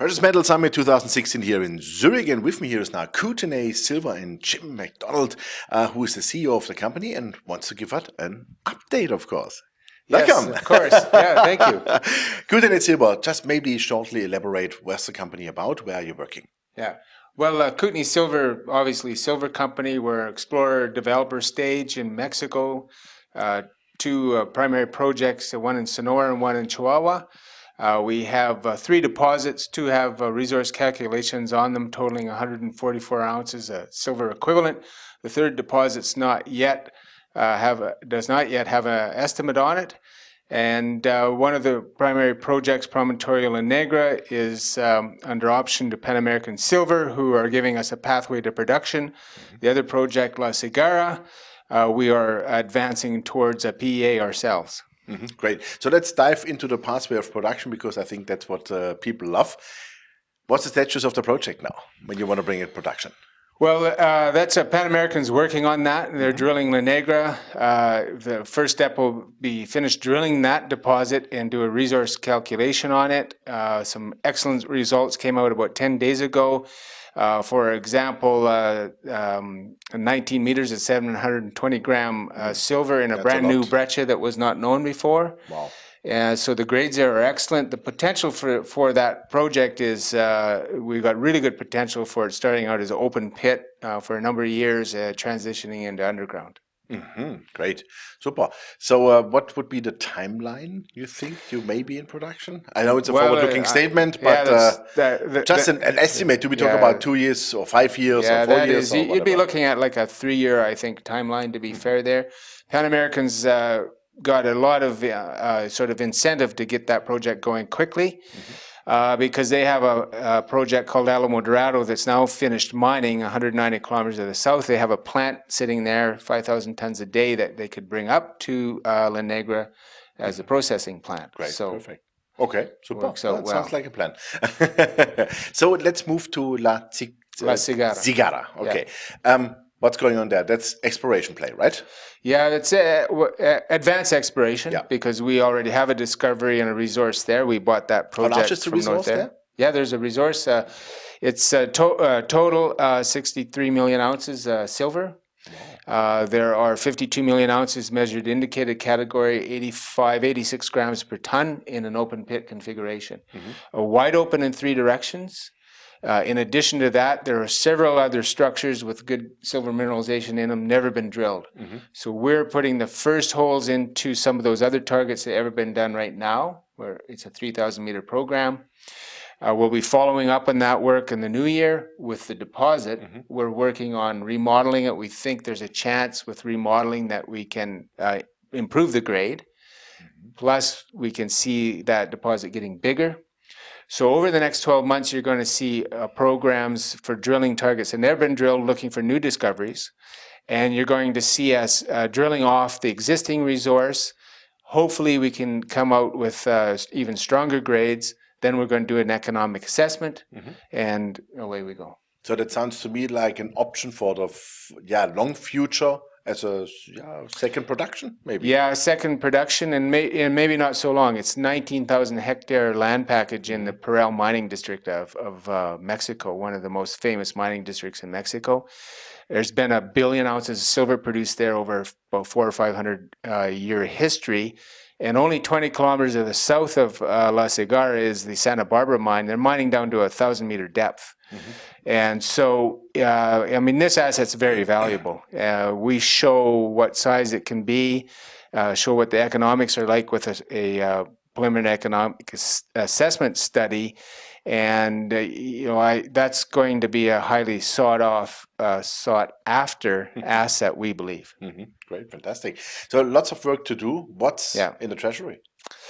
Precious Metal Summit 2016 here in Zurich, and with me here is now Kootenay Silver and Jim McDonald, who is the CEO of the company and wants to give us an update, of course. Welcome. Yes, of course. Yeah, thank you. Kootenay Silver, just maybe shortly elaborate what's the company about, where are you working? Yeah. Well, Kootenay Silver, obviously silver company. We're explorer developer stage in Mexico. Two primary projects, one in Sonora and one in Chihuahua. We have three deposits. Two have resource calculations on them totaling 144 ounces silver equivalent. The third deposit's not yet does not yet have an estimate on it. And one of the primary projects, Promontorio La Negra, is under option to Pan American Silver, who are giving us a pathway to production. The other project, La Cigarra, we are advancing towards a PEA ourselves. Great. So let's dive into the pathway of production, because I think that's what people love. What's the status of the project now when you want to bring it production? Well, that's Pan American's working on that. They're drilling La Negra. The first step will be finish drilling that deposit and do a resource calculation on it. Some excellent results came out about 10 days ago. For example, 19 meters at 720 gram silver in a brand new breccia that was not known before. Wow. So the grades there are excellent. The potential for that project is we've got really good potential for it starting out as an open pit for a number of years, transitioning into underground. Great. Super. So what would be the timeline you think you may be in production? I know it's a forward-looking statement, but just an estimate. Do we talk about 2 years or 5 years or 4 years? You'd be looking at like a 3-year, I think, timeline to be fair there. Pan American's got a lot of sort of incentive to get that project going quickly because they have a project called Alamo Dorado that's now finished mining 190 kilometers to the south. They have a plant sitting there, 5,000 tons a day, that they could bring up to La Negra as a processing plant. Great, so perfect. Okay, super. Well. Sounds like a plan. So let's move to La Cigarra. Cigarra. Okay. Yeah. What's going on there? That's exploration play, right? Yeah, that's advanced exploration because we already have a discovery and a resource there. We bought that project. How large is the resource there? Yeah, there's a resource. It's total 63 million ounces silver. Wow. There are 52 million ounces measured indicated category, 86 grams per ton in an open pit configuration. Wide open in 3 directions. In addition to that, there are several other structures with good silver mineralization in them, never been drilled. So we're putting the first holes into some of those other targets that have ever been done right now, where it's a 3,000 meter program. We'll be following up on that work in the new year with the deposit. We're working on remodeling it. We think there's a chance with remodeling that we can improve the grade. Plus, we can see that deposit getting bigger. So over the next 12 months, you're going to see programs for drilling targets that have never been drilled, looking for new discoveries. And you're going to see us drilling off the existing resource. Hopefully, we can come out with even stronger grades. Then we're going to do an economic assessment, and away we go. So that sounds to me like an option for the long future as a second production, maybe? Yeah, second production, and maybe not so long. It's 19,000 hectare land package in the Parral mining district of Mexico, one of the most famous mining districts in Mexico. There's been 1 billion ounces of silver produced there over about 400 or 500 year history. And only 20 kilometers to the south of La Cigarra is the Santa Barbara mine. They're mining down to 1,000 meter depth. And so, I mean, this asset's very valuable. We show what size it can be, show what the economics are like with a preliminary economic assessment study. And, that's going to be a highly sought after asset, we believe. Great, fantastic. So lots of work to do. What's in the treasury?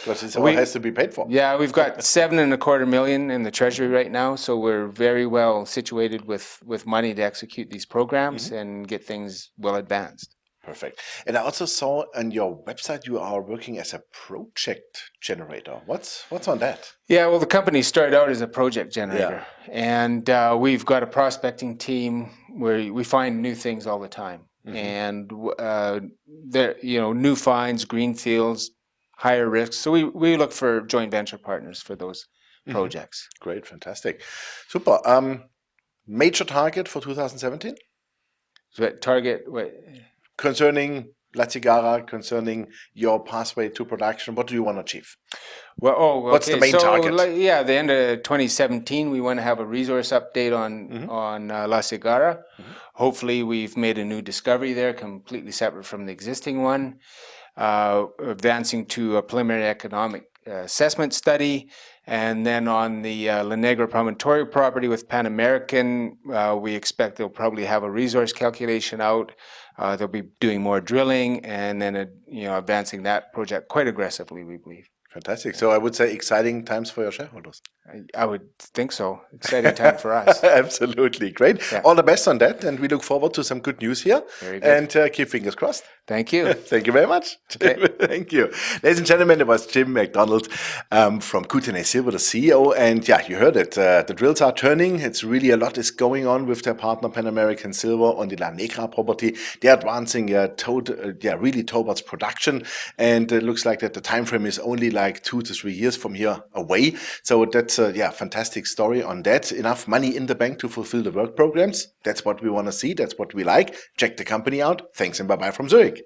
Because it's what has to be paid for. Yeah, we've got $7.25 million in the treasury right now, so we're very well situated with money to execute these programs and get things well advanced. Perfect. And I also saw on your website you are working as a project generator. What's on that? Yeah, well, the company started out as a project generator, and we've got a prospecting team where we find new things all the time, and there, new finds, green fields, higher risks. So we look for joint venture partners for those projects. Great, fantastic. Super. Major target for 2017? Target, concerning La Cigara, concerning your pathway to production, what do you want to achieve? Well, okay. What's the main target? The end of 2017, we want to have a resource update on La Cigara. Hopefully, we've made a new discovery there, completely separate from the existing one. Advancing to a preliminary economic assessment study. And then on the La Negra promontory property with Pan American, we expect they'll probably have a resource calculation out. They'll be doing more drilling and then advancing that project quite aggressively, we believe. Fantastic. So I would say exciting times for your shareholders. I would think so. Exciting time for us. Absolutely. Great. Yeah. All the best on that. And we look forward to some good news here. Very good. And keep fingers crossed. Thank you. Thank you very much. Okay. Thank you. Ladies and gentlemen, it was Jim McDonald from Kootenay Silver, the CEO. And yeah, you heard it. The drills are turning. It's really a lot is going on with their partner Pan American Silver on the La Negra property. They're advancing really towards production. And it looks like that the time frame is only like 2 to 3 years from here away. So that's a fantastic story on that. Enough money in the bank to fulfill the work programs. That's what we want to see. That's what we like. Check the company out. Thanks and bye-bye from Zurich.